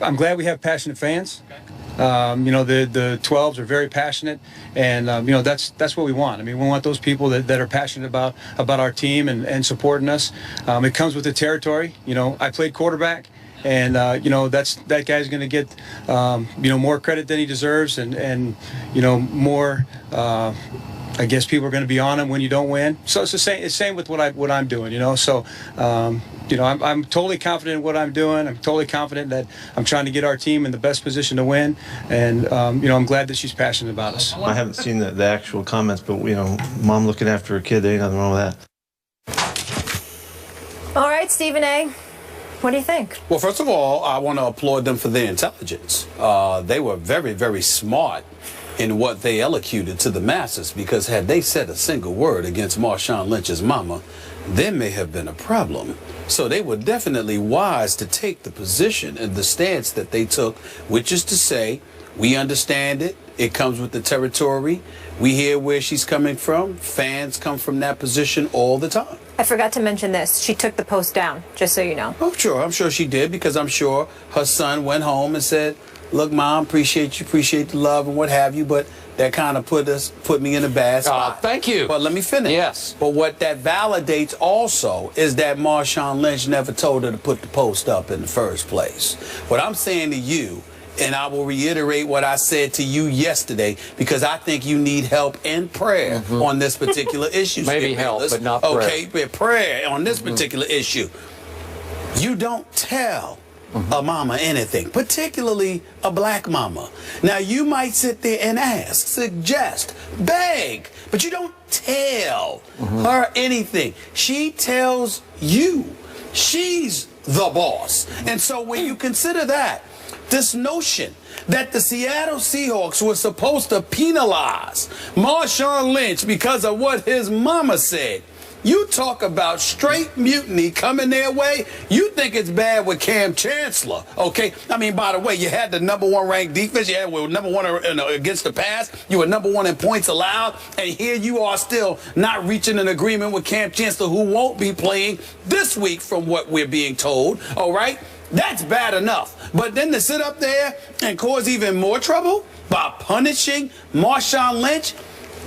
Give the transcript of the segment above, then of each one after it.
I'm glad we have passionate fans. You know, the 12s are very passionate, and you know, that's what we want. I mean, we want those people that are passionate about our team and supporting us. It comes with the territory. You know, I played quarterback, and you know, that guy's going to get you know, more credit than he deserves, and you know, more. I guess people are going to be on him when you don't win. So it's the same. It's same with what I'm doing. You know, so. You know, I'm totally confident in what I'm doing. I'm totally confident that I'm trying to get our team in the best position to win. And, you know, I'm glad that she's passionate about us. I haven't seen the actual comments, but, you know, mom looking after her kid, there ain't nothing wrong with that. All right, Stephen A., what do you think? Well, first of all, I want to applaud them for their intelligence. They were very, very smart in what they elocuted to the masses, because had they said a single word against Marshawn Lynch's mama, there may have been a problem. So they were definitely wise to take the position and the stance that they took, which is to say, we understand it. It comes with the territory. We hear where she's coming from. Fans come from that position all the time. I forgot to mention this. She took the post down, just so you know. Oh, sure. I'm sure she did, because I'm sure her son went home and said, look, Mom, appreciate you, appreciate the love and what have you, but that kind of put me in a bad spot. Thank you. But let me finish. Yes. But what that validates also is that Marshawn Lynch never told her to put the post up in the first place. What I'm saying to you, and I will reiterate what I said to you yesterday, because I think you need help and prayer on this particular issue. Maybe help, but not prayer. Okay, but prayer on this particular issue. You don't tell a mama anything, particularly a black mama. Now, you might sit there and ask, suggest, beg, but you don't tell her anything. She tells you. She's the boss. And so when you consider that, this notion that the Seattle Seahawks were supposed to penalize Marshawn Lynch because of what his mama said, you talk about straight mutiny coming their way. You think it's bad with Cam Chancellor, okay? I mean, by the way, you had the #1 ranked defense. You had #1 against the pass. You were #1 in points allowed. And here you are still not reaching an agreement with Cam Chancellor, who won't be playing this week from what we're being told, all right? That's bad enough. But then to sit up there and cause even more trouble by punishing Marshawn Lynch,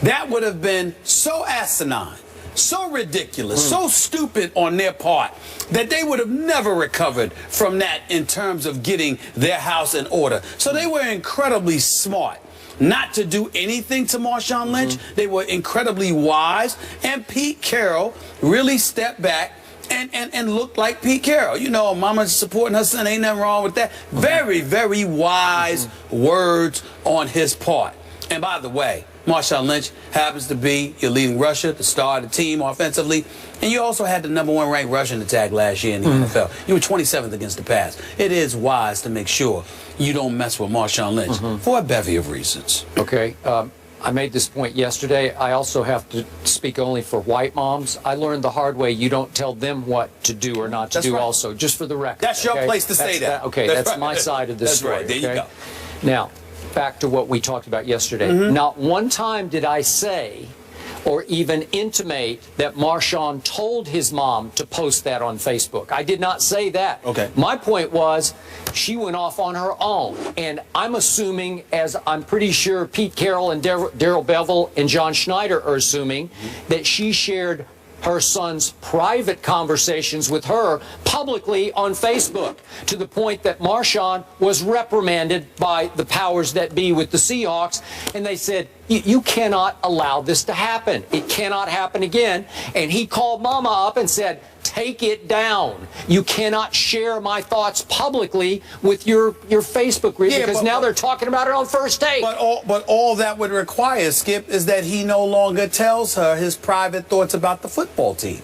that would have been so asinine, so ridiculous, so stupid on their part, that they would have never recovered from that in terms of getting their house in order. So they were incredibly smart not to do anything to Marshawn Lynch. They were incredibly wise, and Pete Carroll really stepped back and looked like Pete Carroll. You know, mama's supporting her son, ain't nothing wrong with that. Very, very wise words on his part. And by the way, Marshawn Lynch happens to be your leading rusher, the star of the team offensively, and you also had the #1 ranked rushing attack last year in the NFL. You were 27th against the pass. It is wise to make sure you don't mess with Marshawn Lynch for a bevy of reasons. Okay. I made this point yesterday. I also have to speak only for white moms. I learned the hard way. You don't tell them what to do or not to do also, just for the record. That's your place to say that. Okay, that's my side of the story. Right. There you go. Now, back to what we talked about yesterday. Not one time did I say or even intimate that Marshawn told his mom to post that on Facebook. I did not say that. Okay. My point was she went off on her own. And I'm assuming, as I'm pretty sure Pete Carroll and Darrell Bevell and John Schneider are assuming, that she shared her son's private conversations with her publicly on Facebook, to the point that Marshawn was reprimanded by the powers that be with the Seahawks, and they said, you cannot allow this to happen. It cannot happen again. And he called Mama up and said, take it down. You cannot share my thoughts publicly with your Facebook read, because now they're talking about it on First Take. But all that would require, Skip, is that he no longer tells her his private thoughts about the football team.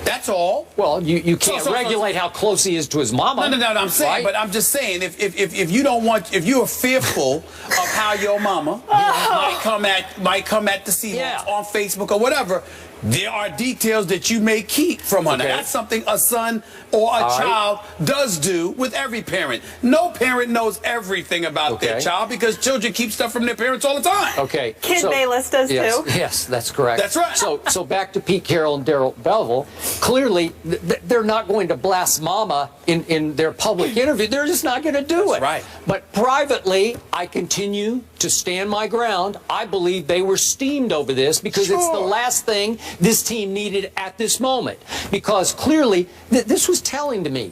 That's all. Well, you can't regulate how close he is to his mama. No, I'm saying, right? But I'm just saying, if you don't want, if you are fearful of how your mama might come at the Seahawks on Facebook or whatever, there are details that you may keep from her. Now, that's something a son or a child does do with every parent. No parent knows everything about their child because children keep stuff from their parents all the time. Okay. Kid Bayless does too. Yes, that's correct. That's right. So back to Pete Carroll and Daryl Bevell. Clearly, they're not going to blast Mama in their public interview. They're just not going to do it. Right. But privately, I continue to stand my ground. I believe they were steamed over this because it's the last thing this team needed at this moment. Because clearly, this was telling to me.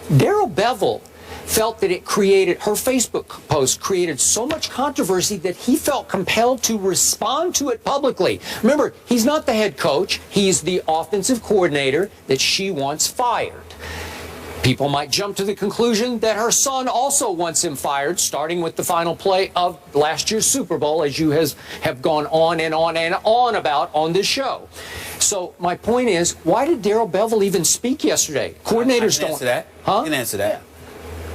Daryl Bevell felt that it created, her Facebook post created so much controversy that he felt compelled to respond to it publicly. Remember, he's not the head coach. He's the offensive coordinator that she wants fired. People might jump to the conclusion that her son also wants him fired, starting with the final play of last year's Super Bowl, as you have gone on and on and on about on this show. So my point is, why did Daryl Bevell even speak yesterday? Coordinators don't answer that. Huh? I can answer that.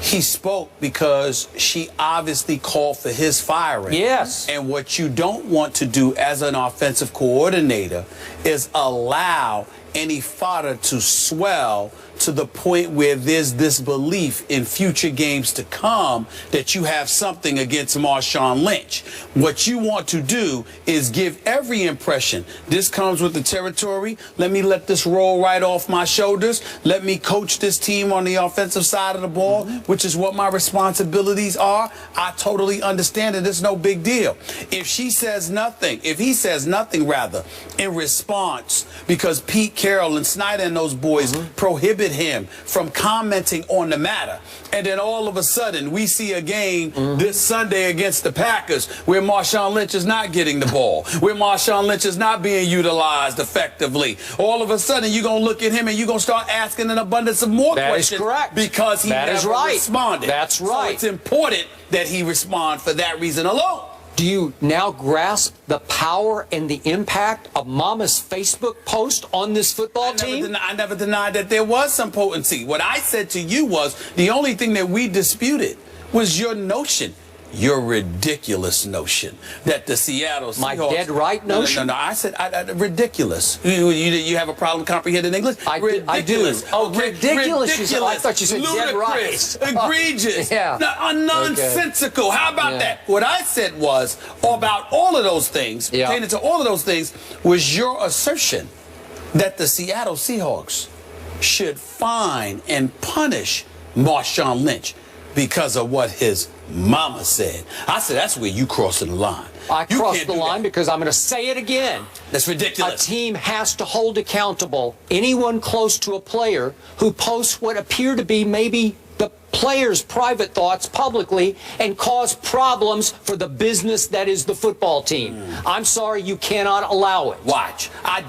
He spoke because she obviously called for his firing. Yes. And what you don't want to do as an offensive coordinator is allow any fodder to swell to the point where there's this belief in future games to come that you have something against Marshawn Lynch. What you want to do is give every impression. This comes with the territory. Let me let this roll right off my shoulders. Let me coach this team on the offensive side of the ball, which is what my responsibilities are. I totally understand it. It's no big deal. If she says nothing, if he says nothing rather, in response, because Pete Carroll and Snyder and those boys prohibit him from commenting on the matter, and then all of a sudden we see a game this Sunday against the Packers where Marshawn Lynch is not getting the ball, where Marshawn Lynch is not being utilized effectively. All of a sudden you're going to look at him and you're going to start asking an abundance of more questions. That is correct. Because he never responded. That's right. So it's important that he respond for that reason alone. Do you now grasp the power and the impact of Mama's Facebook post on this football team? I never denied that there was some potency. What I said to you was the only thing that we disputed was your notion, your ridiculous notion that the Seattle Seahawks... My dead right notion? No. I said ridiculous. You have a problem comprehending English? I do. Oh, okay. Ridiculous. I thought you said ludicrous, dead right. Egregious. Nonsensical. How about that? What I said was about all of those things, pertaining to all of those things, was your assertion that the Seattle Seahawks should fine and punish Marshawn Lynch because of what his mama said. I said, that's where you crossing the line. I crossed the line because I'm going to say it again. That's ridiculous. A team has to hold accountable anyone close to a player who posts what appear to be maybe the player's private thoughts publicly and cause problems for the business that is the football team. I'm sorry, you cannot allow it. Watch. I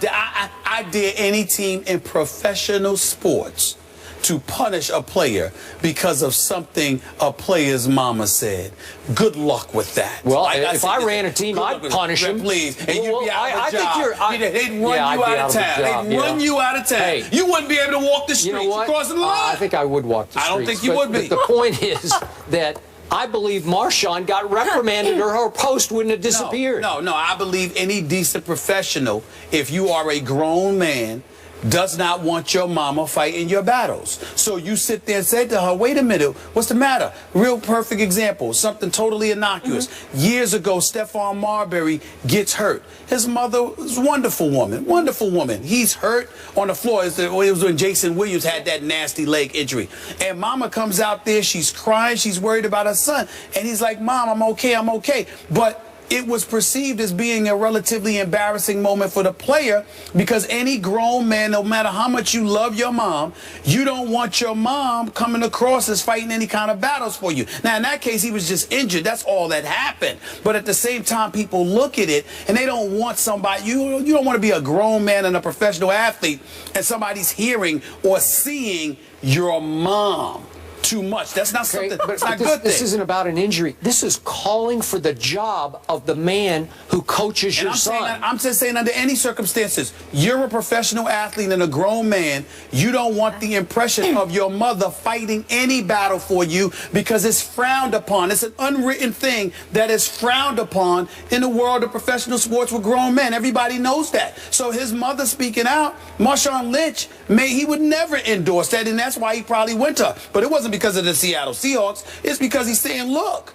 dare any team in professional sports to punish a player because of something a player's mama said. Good luck with that. Well, if I ran a team, I'd punish him. Please. And you'd be out of a job. They'd run you out of town. They'd run you out of town. Hey, you wouldn't be able to walk the streets. You know what? Crossing the line. I think I would walk the streets. I don't think you would be. But the point is that I believe Marshawn got reprimanded or her post wouldn't have disappeared. No. I believe any decent professional, if you are a grown man, does not want your mama fighting your battles. So you sit there and say to her, wait a minute, what's the matter? Real perfect example, something totally innocuous. Years ago, Stephon Marbury gets hurt. His mother was a wonderful woman. He's hurt on the floor. It was when Jason Williams had that nasty leg injury. And mama comes out there, she's crying, she's worried about her son. And he's like, Mom, I'm okay. But it was perceived as being a relatively embarrassing moment for the player because any grown man, no matter how much you love your mom, you don't want your mom coming across as fighting any kind of battles for you. Now, in that case, he was just injured. That's all that happened. But at the same time, people look at it and they don't want somebody, you don't want to be a grown man and a professional athlete and somebody's hearing or seeing your mom too much. That's not Okay, something. but It's not this, good. this isn't about an injury. This is calling for the job of the man who coaches And your I'm son. saying, I'm just saying, under any circumstances, you're a professional athlete and a grown man. You don't want the impression of your mother fighting any battle for you because it's frowned upon. It's an unwritten thing that is frowned upon in the world of professional sports with grown men. Everybody knows that. So his mother speaking out, Marshawn Lynch, he would never endorse that, and that's why he probably went to her. But it wasn't because of the Seattle Seahawks. It's because he's saying, look,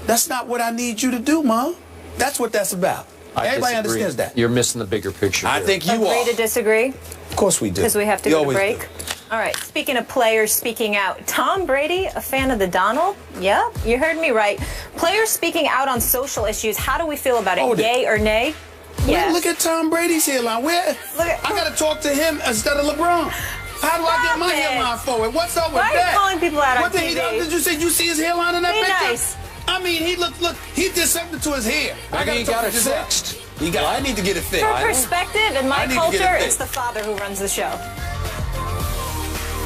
that's not what I need you to do, Mom. That's what that's about. Everybody disagree. understands that. You're missing the bigger picture. I here. think you Agree are. to disagree? Of course we do. Because we have to You go to always break. do. All right. Speaking of players speaking out, Tom Brady, a fan of the Donald? Yep, you heard me right. Players speaking out on social issues. How do we feel about it? Hold it. Yay or nay? Wait, look at Tom Brady's hairline. I got to talk to him instead of LeBron. How do I get my hairline forward? What's up with Why that? are you calling people out on What did TV? Did you say you see his hairline in that Be picture? nice. I mean, look, he did something to his hair. Maybe he got it fixed. I need to get it fixed. For perspective, in my I need to get it culture, fixed. it's the father who runs the show.